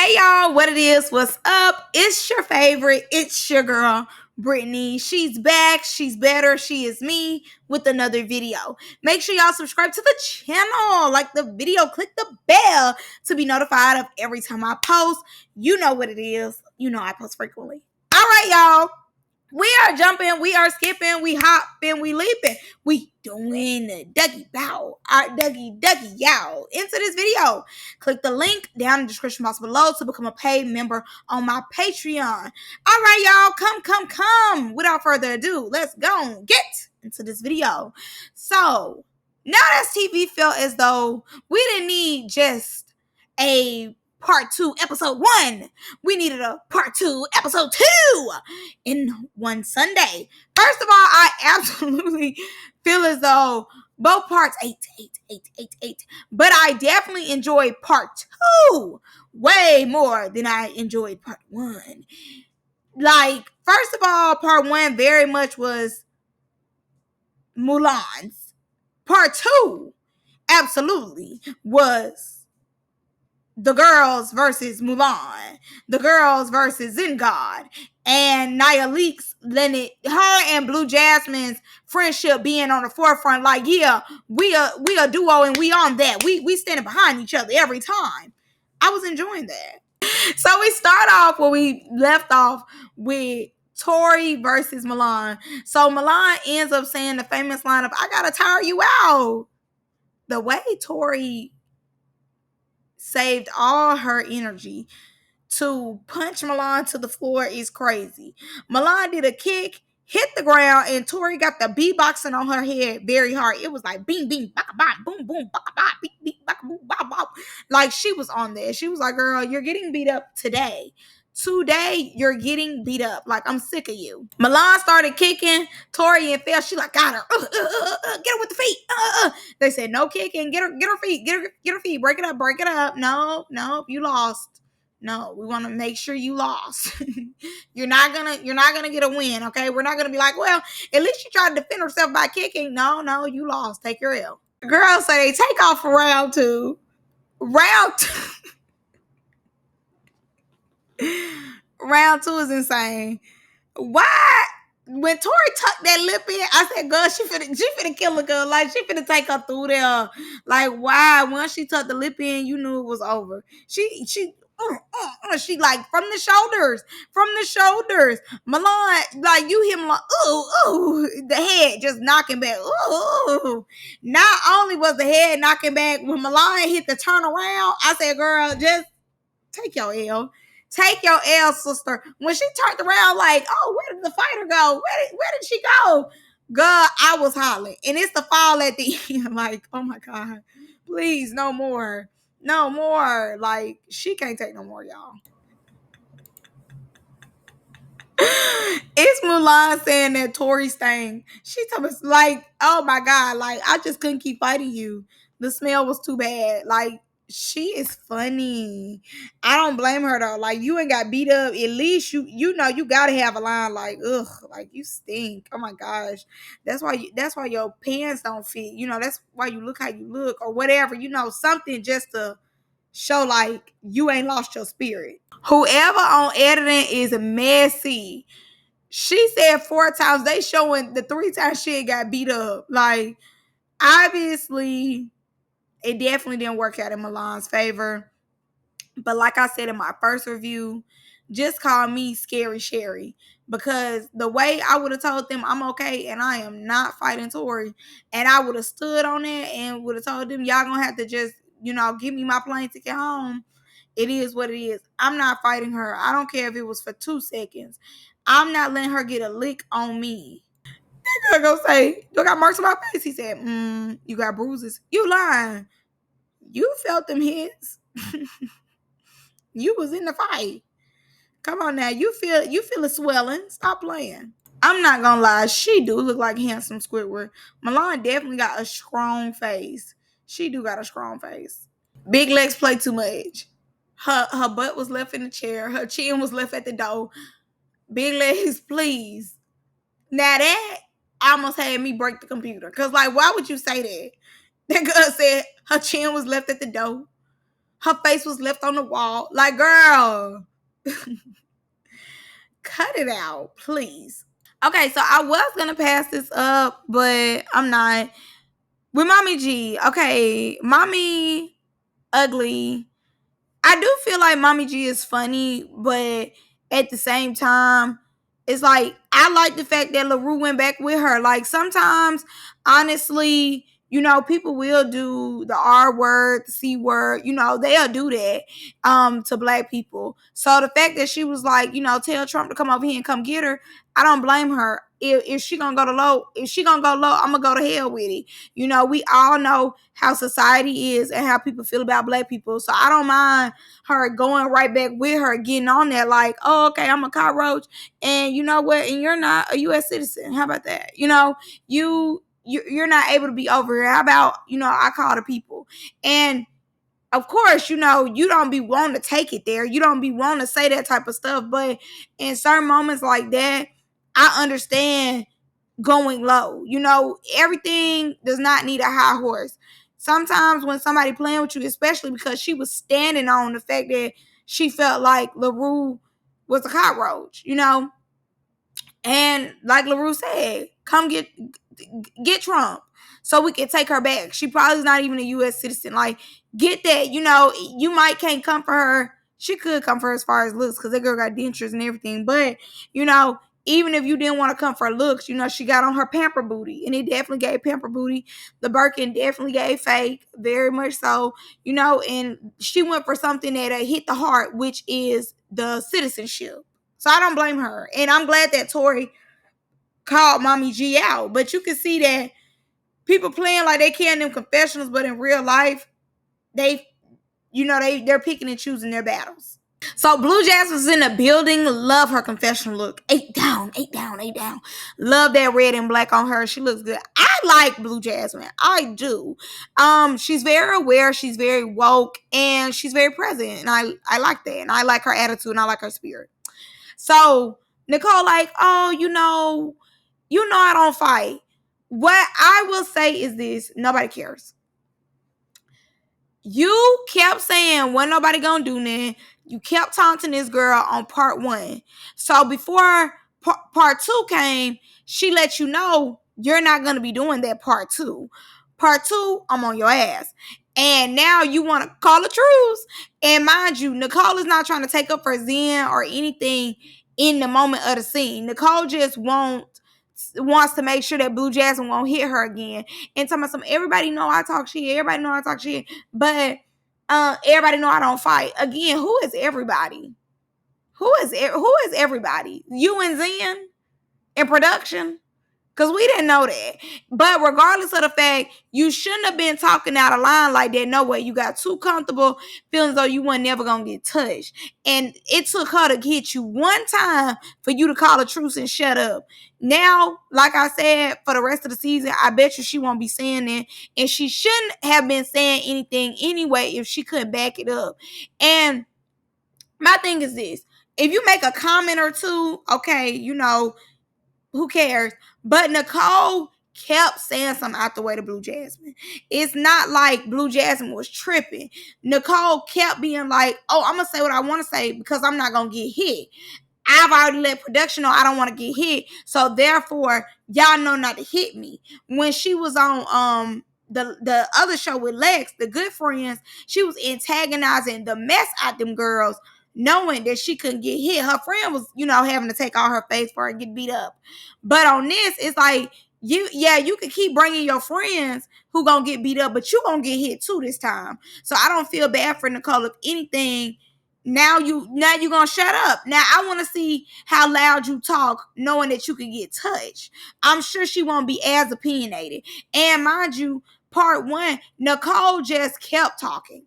Hey y'all, what it is, what's up? It's your favorite, it's your girl, Brittany. She's back, she's better, she is me with another video. Make sure y'all subscribe to the channel, like the video, click the bell to be notified of every time I post. You know what it is, you know I post frequently. All right, y'all. We are jumping, we are skipping, we hopping, we leaping. We doing the Dougie bow, our Dougie yow. Into this video, click the link down in the description box below to become a paid member on my Patreon. All right, y'all, come. Without further ado, let's go get into this video. So now that TV felt as though we didn't need just a part 2 episode 1, we needed a part 2 episode 2 in one Sunday. First of all, I absolutely feel as though both parts 8, but I definitely enjoyed part 2 way more than I enjoyed part 1. Like, first of all, part 1 very much was Mulan's. Part 2 absolutely was the girls versus Mulan, the girls versus Zengard, and Nia Leaks letting it, her and Blue Jasmine's friendship being on the forefront. Like, yeah, we a duo and we on that. We standing behind each other every time. I was enjoying that. So we start off where we left off with Tori versus Milan. So Milan ends up saying the famous line of, "I gotta tire you out." The way Tori saved all her energy to punch Milan to the floor is crazy. Milan did a kick, hit the ground, and Tori got the beatboxing on her head very hard. It was like bing, bing, baka, baka, boom, boom, baka, baka, beep, beep, baka, boom, baka, baka. Like, she was on there. She was like, "Girl, you're getting beat up today. Today, you're getting beat up. Like, I'm sick of you." Milan started kicking Tori and fell. She like, "Got her. Get her with the feet. They said, "No kicking. Get her feet. Get her feet. Break it up. No, you lost. No, we want to make sure you lost. You're not gonna get a win, okay? We're not gonna be like, well, at least she tried to defend herself by kicking. No, you lost. Take your L." Girls say take off for round 2. Round 2. Round 2 is insane. Why? When Tori tucked that lip in, I said, "Girl, she finna kill a girl. Like, she finna take her through there." Like, why? Once she tucked the lip in, you knew it was over. She like from the shoulders. Milan, like, you hear Milan, ooh, the head just knocking back. Ooh. Not only was the head knocking back, when Milan hit the turnaround, I said, "Girl, just take your L. Take your L, sister." When she turned around, like, "Oh, where did the fighter go? Where did she go?" Girl, I was hollering. And it's the fall at the end. Like, oh my God. Please, no more. No more. Like, she can't take no more, y'all. It's Mulan saying that Tori's thing. She told us, like, oh my God, like, I just couldn't keep fighting you. The smell was too bad. Like, she is funny. I don't blame her though. Like, you ain't got beat up. At least you know you gotta have a line like, ugh, like, you stink. Oh my gosh. That's why your pants don't fit. You know, that's why you look how you look, or whatever, you know, something just to show like you ain't lost your spirit. Whoever on editing is messy. She said 4 times. They showing the 3 times she got beat up. Like, obviously, it definitely didn't work out in Milan's favor. But like I said in my first review, just call me Scary Sherry, because the way I would have told them I'm okay and I am not fighting Tori, and I would have stood on it and would have told them, y'all gonna have to just, you know, give me my plane ticket home. It is what it is. I'm not fighting her. I don't care if it was for 2 seconds. I'm not letting her get a lick on me. They're gonna say, "You got marks on my face." He said, "You got bruises." You lying. You felt them hits. You was in the fight. Come on now. You feel it swelling. Stop playing. I'm not gonna lie. She do look like handsome Squidward. Milan definitely got a strong face. She do got a strong face. Big legs play too much. Her butt was left in the chair. Her chin was left at the door. Big legs, please. Now that almost had me break the computer. Cause, like, why would you say that? That girl said her chin was left at the door. Her face was left on the wall. Like, girl, cut it out, please. Okay, so I was gonna pass this up, but I'm not. With Mommy G, okay, Mommy Ugly. I do feel like Mommy G is funny, but at the same time, it's like I like the fact that LaRue went back with her. Like sometimes, honestly, people will do the R word, the C word, they'll do that to black people. So the fact that she was like, tell Trump to come over here and come get her, I don't blame her. If she gonna go to low, if she gonna go low, I'm gonna go to hell with it. We all know how society is and how people feel about black people. So I don't mind her going right back with her, getting on there like, oh, okay, I'm a cockroach, and you know what? And you're not a U.S. citizen. How about that? You're not able to be over here. How about I call the people? And of course, you don't be wanting to take it there. You don't be wanting to say that type of stuff. But in certain moments like that, I understand going low. Everything does not need a high horse. Sometimes when somebody playing with you, especially because she was standing on the fact that she felt like LaRue was a cockroach, and like LaRue said, come get Trump so we can take her back. She probably is not even a U.S. citizen. Like, get that. You might can't come for her. She could come for her as far as looks because that girl got dentures and everything. But, even if you didn't want to come for looks, she got on her pamper booty. And it definitely gave pamper booty. The Birkin definitely gave fake. Very much so. And she went for something that hit the heart, which is the citizenship. So I don't blame her. And I'm glad that Tori called Mommy G out. But you can see that people playing like they can in them confessionals, but in real life, they're picking and choosing their battles. So Blue Jasmine's in the building. Love her confessional look. 8 down, 8 down, 8 down. Love that red and black on her. She looks good. I like Blue Jasmine. I do. She's very aware. She's very woke, and she's very present. And I like that. And I like her attitude, and I like her spirit. So Nicole, like, oh, I don't fight. What I will say is this: nobody cares. You kept saying, "Wasn't nobody gonna do nothing." You kept taunting this girl on part 1. So before part 2 came, she let you know you're not gonna be doing that part 2. Part 2, I'm on your ass. And now you want to call a truce. And mind you, Nicole is not trying to take up for Zen or anything in the moment of the scene. Nicole just wants to make sure that Blue Jasmine won't hit her again. And talking about everybody know I talk shit. Everybody know I talk shit. But everybody know I don't fight. Again, who is everybody? Who is everybody? You and Zen in production? Because we didn't know that. But regardless of the fact, you shouldn't have been talking out of line like that. No way. You got too comfortable, feeling as though you weren't never going to get touched. And it took her to hit you one time for you to call a truce and shut up. Now, like I said, for the rest of the season, I bet you she won't be saying that. And she shouldn't have been saying anything anyway if she couldn't back it up. And my thing is this. If you make a comment or two, okay, who cares? But Nicole kept saying something out the way to Blue Jasmine. It's not like Blue Jasmine was tripping. Nicole kept being like, oh, I'm going to say what I want to say because I'm not going to get hit. I've already let production know I don't want to get hit. So therefore, y'all know not to hit me. When she was on the other show with Lex, the Good Friends, she was antagonizing the mess out them girls, knowing that she couldn't get hit. Her friend was, having to take all her face for her and get beat up. But on this, it's like, you can keep bringing your friends who gonna get beat up, but you gonna get hit too this time. So I don't feel bad for Nicole. If anything, now you gonna shut up. Now I want to see how loud you talk, knowing that you can get touched. I'm sure she won't be as opinionated. And mind you, part 1, Nicole just kept talking.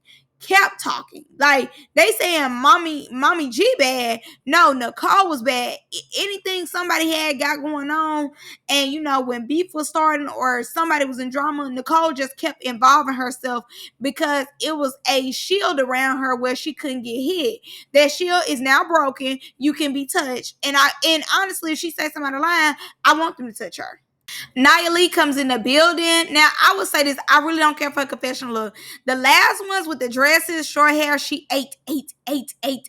Like they saying mommy G bad. No, Nicole was bad. Anything somebody had got going on, and when beef was starting or somebody was in drama, Nicole just kept involving herself because it was a shield around her where she couldn't get hit. That shield is now broken. You can be touched. And honestly, if she says something out of line, I want them to touch her. Nia Lee comes in the building. Now, I would say this. I really don't care for a confessional look. The last ones with the dresses, short hair, she ate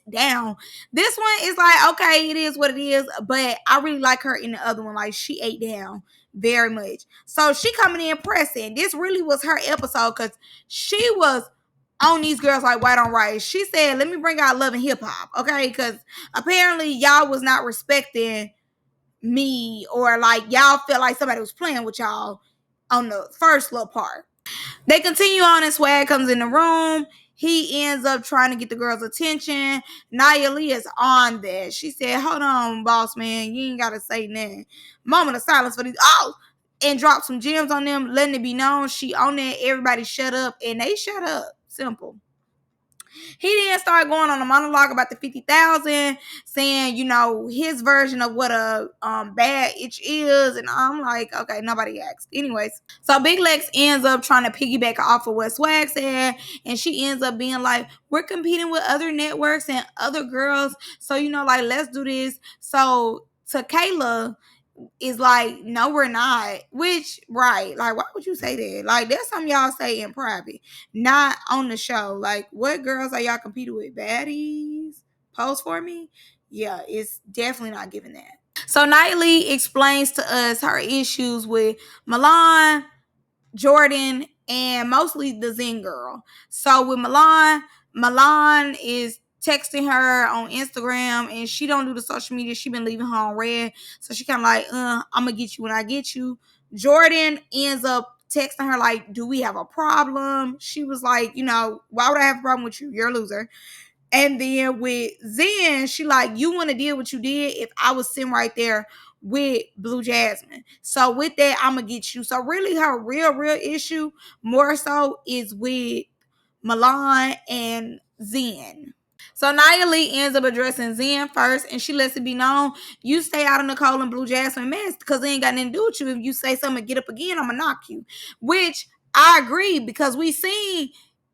down. This one is like, okay, it is what it is. But I really like her in the other one. Like, she ate down very much. So she coming in pressing. This really was her episode because she was on these girls like white on rice. She said, let me bring out love and hip hop. Okay, because apparently y'all was not respecting me, or like y'all felt like somebody was playing with y'all on the first little part. They continue on, and Swag comes in the room. He ends up trying to get the girl's attention. Nia Lee is on that. She said, hold on, boss man, you ain't gotta say nothing. Moment of silence for these. Oh, and drop some gems on them, letting it be known she on that. Everybody shut up, and they shut up. Simple. He then started going on a monologue about the 50,000, saying, you know, his version of what a bad itch is. And I'm like, okay, nobody asked. Anyways, so Big Lex ends up trying to piggyback off of what Swag said. And she ends up being like, we're competing with other networks and other girls. So, you know, like, let's do this. So to Kayla, is like, no, we're not. Which, right, like, why would you say that? Like, that's something y'all say in private, not on the show. Like, what girls are y'all competing with? Baddies? Pose for me? Yeah, it's definitely not giving that. So Nightly explains to us her issues with Milan, Jordan, and mostly the Zen girl. So with Milan is texting her on Instagram, and she don't do the social media. She been leaving her on red. So she kind of like, I'm gonna get you when I get you. Jordan ends up texting her like, do we have a problem? She was like, you know, why would I have a problem with you? You're a loser. And then with Zen, she like, you want to deal what you did if I was sitting right there with Blue Jasmine. So with that, I'm gonna get you. So really her real issue more so is with Milan and Zen. So Nia Lee ends up addressing Zen first, and she lets it be known, you stay out of Nicole and Blue Jasmine mess because it ain't got nothing to do with you. If you say something and get up again, I'm gonna knock you. Which I agree, because we seen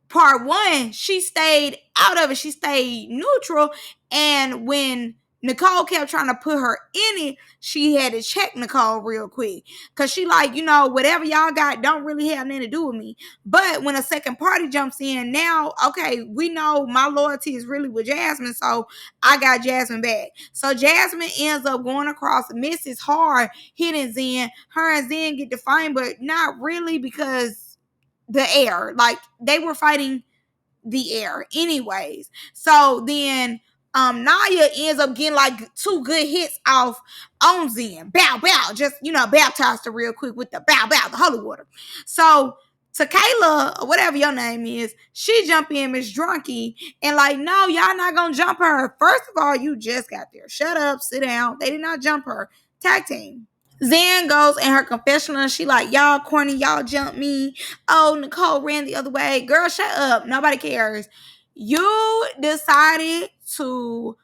part one, she stayed out of it. She stayed neutral. And when Nicole kept trying to put her in it, she had to check Nicole real quick. Because she like, you know, whatever y'all got don't really have nothing to do with me. But when a second party jumps in, now, okay, we know my loyalty is really with Jasmine, so I got Jasmine back. So Jasmine ends up going across, misses hard, hitting Zen. Her and Zen get defined, but not really, because the air, like, they were fighting the air anyways. So then Naya ends up getting like two good hits off on Zen. Bow, bow. Just, you know, baptized her real quick with the bow, bow, the holy water. So to Kayla, or whatever your name is, she jump in, Miss Drunky, and like, no, y'all not gonna jump her. First of all, you just got there. Shut up, sit down. They did not jump her. Tag team. Zen goes in her confessional. She like, y'all corny, y'all jump me. Oh, Nicole ran the other way. Girl, shut up. Nobody cares. You decided to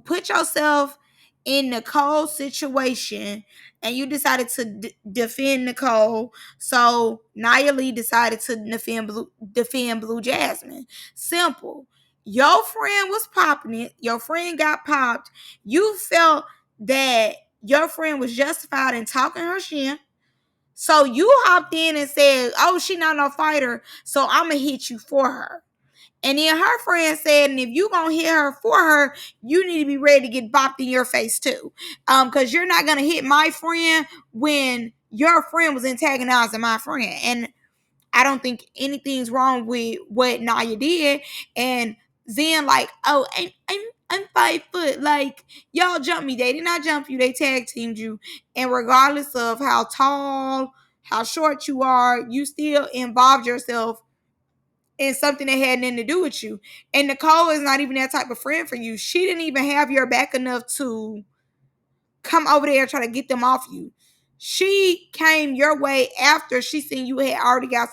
put yourself in Nicole's situation, and you decided to defend Nicole. So Nia Lee decided to defend Blue Jasmine. Simple. Your friend was popping it. Your friend got popped. You felt that your friend was justified in talking her shit. So you hopped in and said, oh, she not no fighter, so I'm going to hit you for her. And then her friend said, and if you gonna hit her for her, you need to be ready to get bopped in your face too. Because you're not gonna hit my friend when your friend was antagonizing my friend. And I don't think anything's wrong with what Naya did. And Zen like, oh, I'm 5 foot. Like, y'all jump me. They did not jump you. They tag teamed you. And regardless of how tall, how short you are, you still involved yourself in something that had nothing to do with you. And Nicole is not even that type of friend for you. She didn't even have your back enough to come over there and try to get them off you. She came your way after she seen you had already got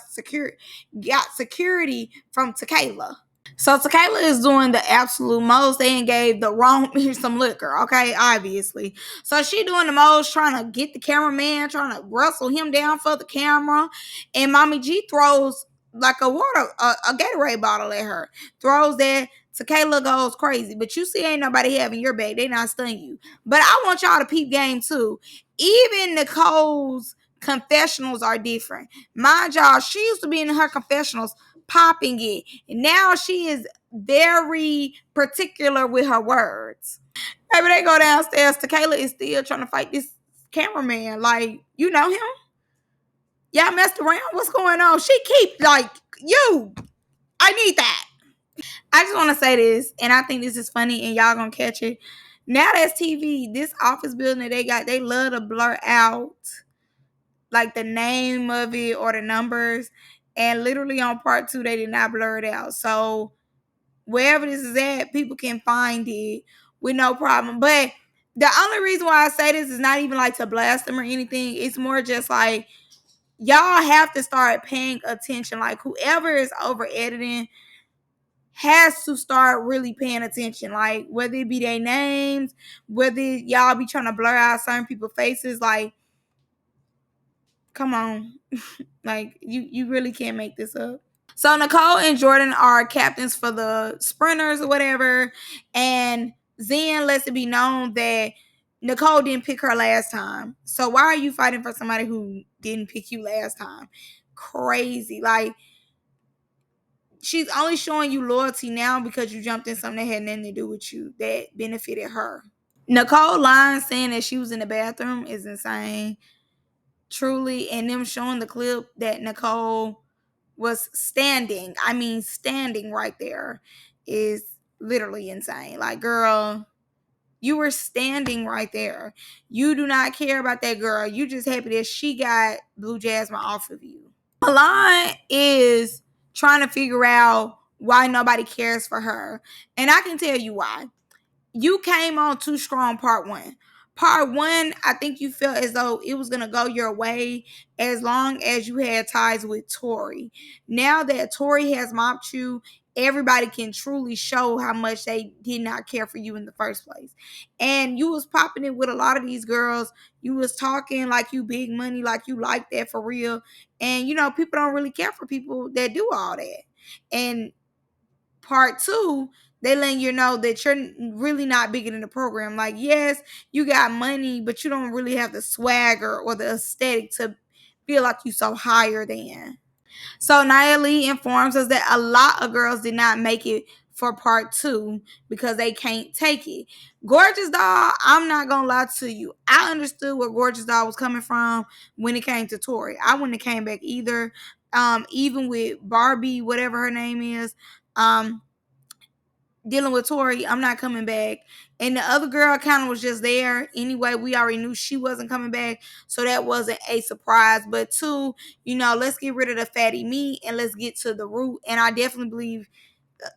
security from Tequila. So Tequila is doing the absolute most. They ain't gave the wrong some liquor, okay, obviously. So she doing the most, trying to get the cameraman, trying to rustle him down for the camera. And Mommy G throws like a Gatorade bottle at her. Throws that. Tequila goes crazy. But you see, ain't nobody having your back. They not stunning you. But I want y'all to peep game too. Even Nicole's confessionals are different. Mind y'all, she used to be in her confessionals popping it. And now she is very particular with her words. Maybe they go downstairs. Tequila is still trying to fight this cameraman. Like, you know him? Y'all messed around? What's going on? She keep like, you. I need that. I just want to say this, and I think this is funny, and y'all gonna catch it. Now that's TV. This office building that they got, they love to blur out like the name of it or the numbers. And literally on part 2, they did not blur it out. So wherever this is at, people can find it with no problem. But the only reason why I say this is not even like to blast them or anything. It's more just like y'all have to start paying attention. Like whoever is over editing has to start really paying attention. Like whether it be their names, whether y'all be trying to blur out certain people's faces, like come on. Like you really can't make this up. So Nicole and Jordan are captains for the sprinters or whatever. And Zen lets it be known that Nicole didn't pick her last time. So why are you fighting for somebody who didn't pick you last time? Crazy. Like she's only showing you loyalty now because you jumped in something that had nothing to do with you that benefited her. Nicole lying saying that she was in the bathroom is insane. Truly. And them showing the clip that Nicole was standing. I mean, standing right there is literally insane. Like, girl, you were standing right there. You do not care about that girl. You just happy that she got Blue Jasmine off of you. Milan is trying to figure out why nobody cares for her. And I can tell you why. You came on too strong part 1. Part 1, I think you felt as though it was going to go your way as long as you had ties with Tori. Now that Tori has mopped you, everybody can truly show how much they did not care for you in the first place. And you was popping it with a lot of these girls. You was talking like you big money, like you like that for real. And, you know, people don't really care for people that do all that. And part 2, they letting you know that you're really not bigger than the program. Like, yes, you got money, but you don't really have the swagger or the aesthetic to feel like you so higher than. So Nia Lee informs us that a lot of girls did not make it for part 2 because they can't take it. Gorgeous Doll, I'm not gonna lie to you. I understood where Gorgeous Doll was coming from when it came to Tori. I wouldn't have came back either. Even with Barbie, whatever her name is, dealing with Tori, I'm not coming back. And the other girl kind of was just there. Anyway, we already knew she wasn't coming back. So that wasn't a surprise. But 2, you know, let's get rid of the fatty meat and let's get to the root. And I definitely believe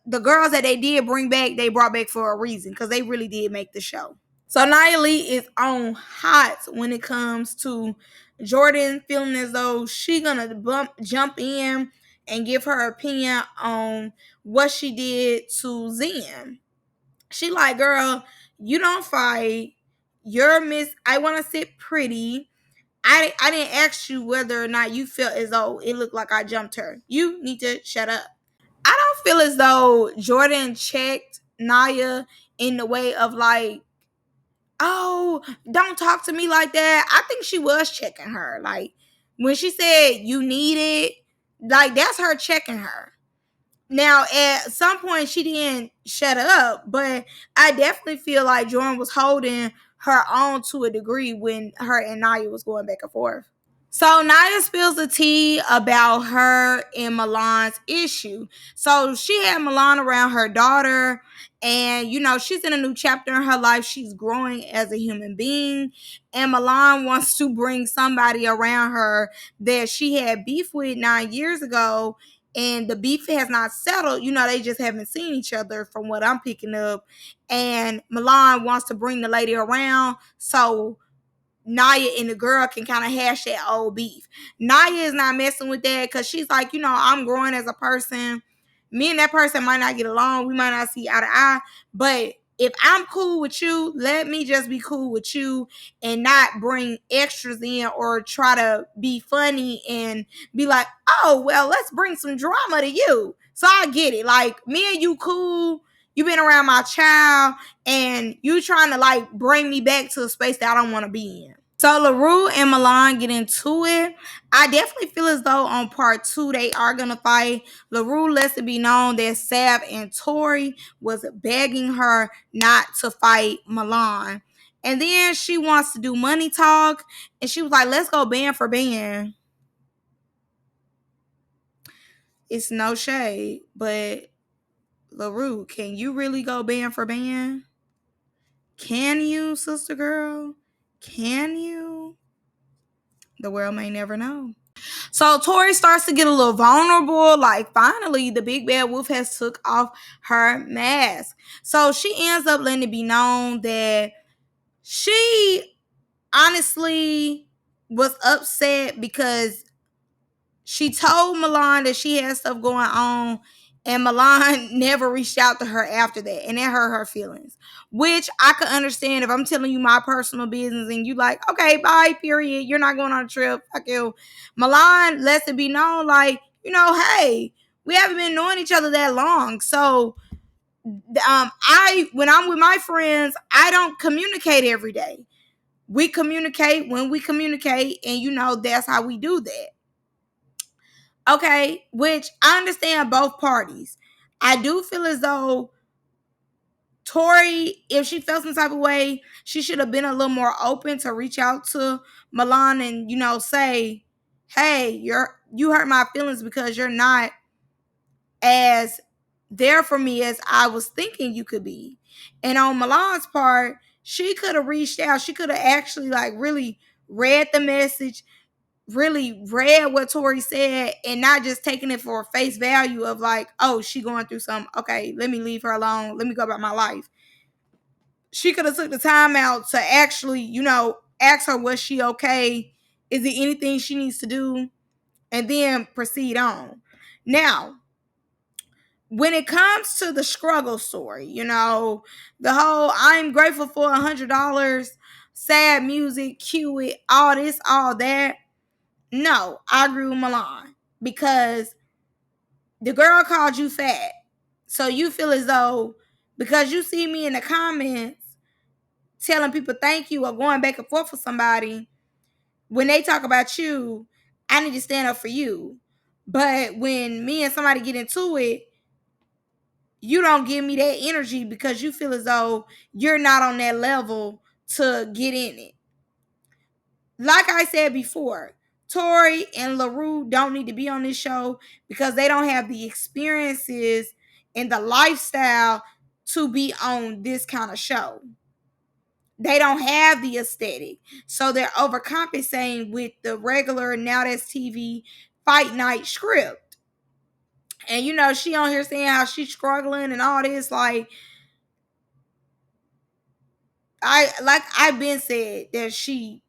the girls that they did bring back, they brought back for a reason because they really did make the show. So Nia Lee is on hot when it comes to Jordan feeling as though she gonna jump in and give her opinion on what she did to Zen. She like, girl, you don't fight. You're Miss I want to sit pretty. I didn't ask you whether or not you felt as though it looked like I jumped her. You need to shut up. I don't feel as though Jordan checked Naya in the way of like, oh, don't talk to me like that. I think she was checking her. Like when she said you need it, like that's her checking her. Now, at some point, she didn't shut up, but I definitely feel like Jordan was holding her on to a degree when her and Naya was going back and forth. So Naya spills the tea about her and Milan's issue. So she had Milan around her daughter, and you know, she's in a new chapter in her life. She's growing as a human being, and Milan wants to bring somebody around her that she had beef with 9 years ago, and the beef has not settled. You know, they just haven't seen each other from what I'm picking up. And Milan wants to bring the lady around so Naya and the girl can kind of hash that old beef. Naya is not messing with that because she's like, you know, I'm growing as a person. Me and that person might not get along. We might not see eye to eye. But if I'm cool with you, let me just be cool with you and not bring extras in or try to be funny and be like, oh, well, let's bring some drama to you. So I get it. Like, me and you cool. You been around my child and you trying to like bring me back to a space that I don't want to be in. So LaRue and Milan get into it. I definitely feel as though on part 2 they are gonna fight. LaRue lets it be known that Sav and Tori was begging her not to fight Milan. And then she wants to do money talk. And she was like, let's go band for band. It's no shade, but LaRue, can you really go band for band? Can you, sister girl? Can you? The world may never know. So Tori starts to get a little vulnerable. Like finally, the big bad wolf has took off her mask. So she ends up letting it be known that she honestly was upset because she told Milan that she had stuff going on, and Milan never reached out to her after that, and it hurt her feelings. Which I could understand if I'm telling you my personal business and you like, okay, bye, period. You're not going on a trip. Fuck you. Milan lets it be known, like, hey, we haven't been knowing each other that long. So when I'm with my friends, I don't communicate every day. We communicate when we communicate, and that's how we do that. Okay, which I understand both parties. I do feel as though Tori, if she felt some type of way, she should have been a little more open to reach out to Milan and say, "Hey, you hurt my feelings because you're not as there for me as I was thinking you could be." And on Milan's part, she could have reached out. She could have actually really read the message, really read what Tori said, and not just taking it for face value of like, oh, she going through something. Okay, let me leave her alone. Let me go about my life. She could have took the time out to actually, ask her, was she okay? Is there anything she needs to do? And then proceed on. Now, when it comes to the struggle story, the whole I'm grateful for $100, sad music, cue it, all this, all that. No, I agree with Milan because the girl called you fat. So you feel as though because you see me in the comments telling people thank you or going back and forth with somebody, when they talk about you, I need to stand up for you. But when me and somebody get into it, you don't give me that energy because you feel as though you're not on that level to get in it. Like I said before, Tori and LaRue don't need to be on this show because they don't have the experiences and the lifestyle to be on this kind of show. They don't have the aesthetic. So they're overcompensating with the regular Now That's TV fight night script. And she on here saying how she's struggling and all this. I've been said that she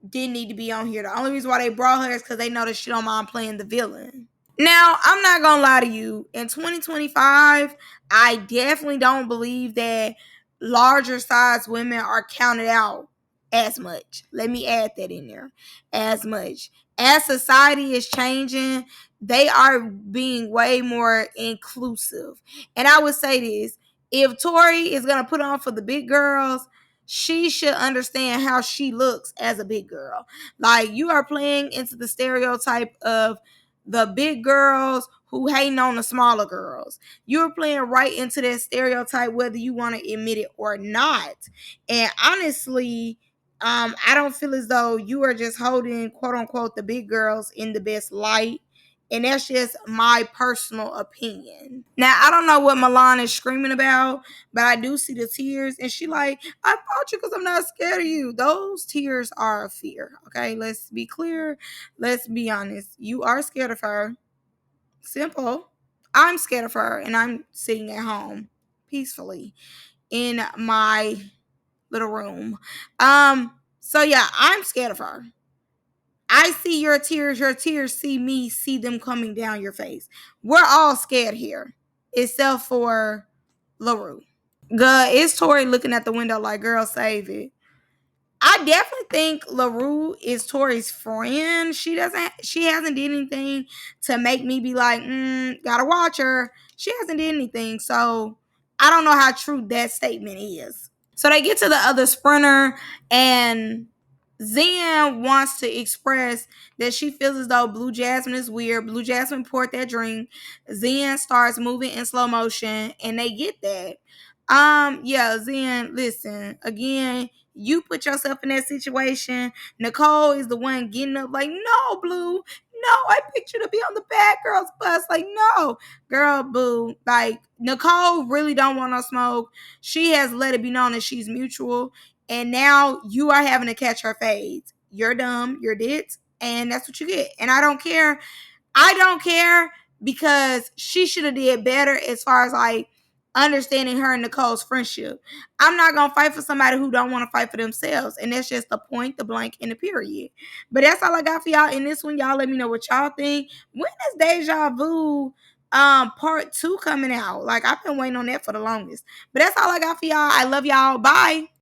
didn't need to be on here. The only reason why they brought her is because they know that she don't mind playing the villain. Now, I'm not going to lie to you. In 2025, I definitely don't believe that larger size women are counted out as much. Let me add that in there. As much. As society is changing, they are being way more inclusive. And I would say this. If Tori is going to put on for the big girls, she should understand how she looks as a big girl. Like, you are playing into the stereotype of the big girls who hating on the smaller girls. You're playing right into that stereotype, whether you want to admit it or not. And honestly, I don't feel as though you are just holding quote unquote the big girls in the best light. And that's just my personal opinion. Now, I don't know what Milan is screaming about, but I do see the tears. And she like, I fought you because I'm not scared of you. Those tears are of fear. Okay, let's be clear. Let's be honest. You are scared of her. Simple. I'm scared of her, and I'm sitting at home peacefully in my little room. So yeah, I'm scared of her. I see your tears see me, see them coming down your face. We're all scared here, except for LaRue. Good, it's Tori looking at the window like, girl, save it. I definitely think LaRue is Tori's friend. She hasn't did anything to make me be like, gotta watch her. She hasn't did anything. So I don't know how true that statement is. So they get to the other sprinter and Zen wants to express that she feels as though Blue Jasmine is weird. Blue Jasmine poured that drink. Zen starts moving in slow motion, and they get that. Yeah, Zen, listen, again, you put yourself in that situation. Nicole is the one getting up like, no, Blue, no, I picked you to be on the bad girls bus. Like, no, girl, boo. Like, Nicole really don't want no smoke. She has let it be known that she's mutual. And now you are having to catch her fades. You're dumb, you're dit, and that's what you get. And I don't care. I don't care because she should have did better as far as like understanding her and Nicole's friendship. I'm not gonna fight for somebody who don't want to fight for themselves. And that's just the point, the blank, and the period. But that's all I got for y'all in this one. Y'all let me know what y'all think. When is Deja Vu part 2 coming out? Like I've been waiting on that for the longest. But that's all I got for y'all. I love y'all. Bye.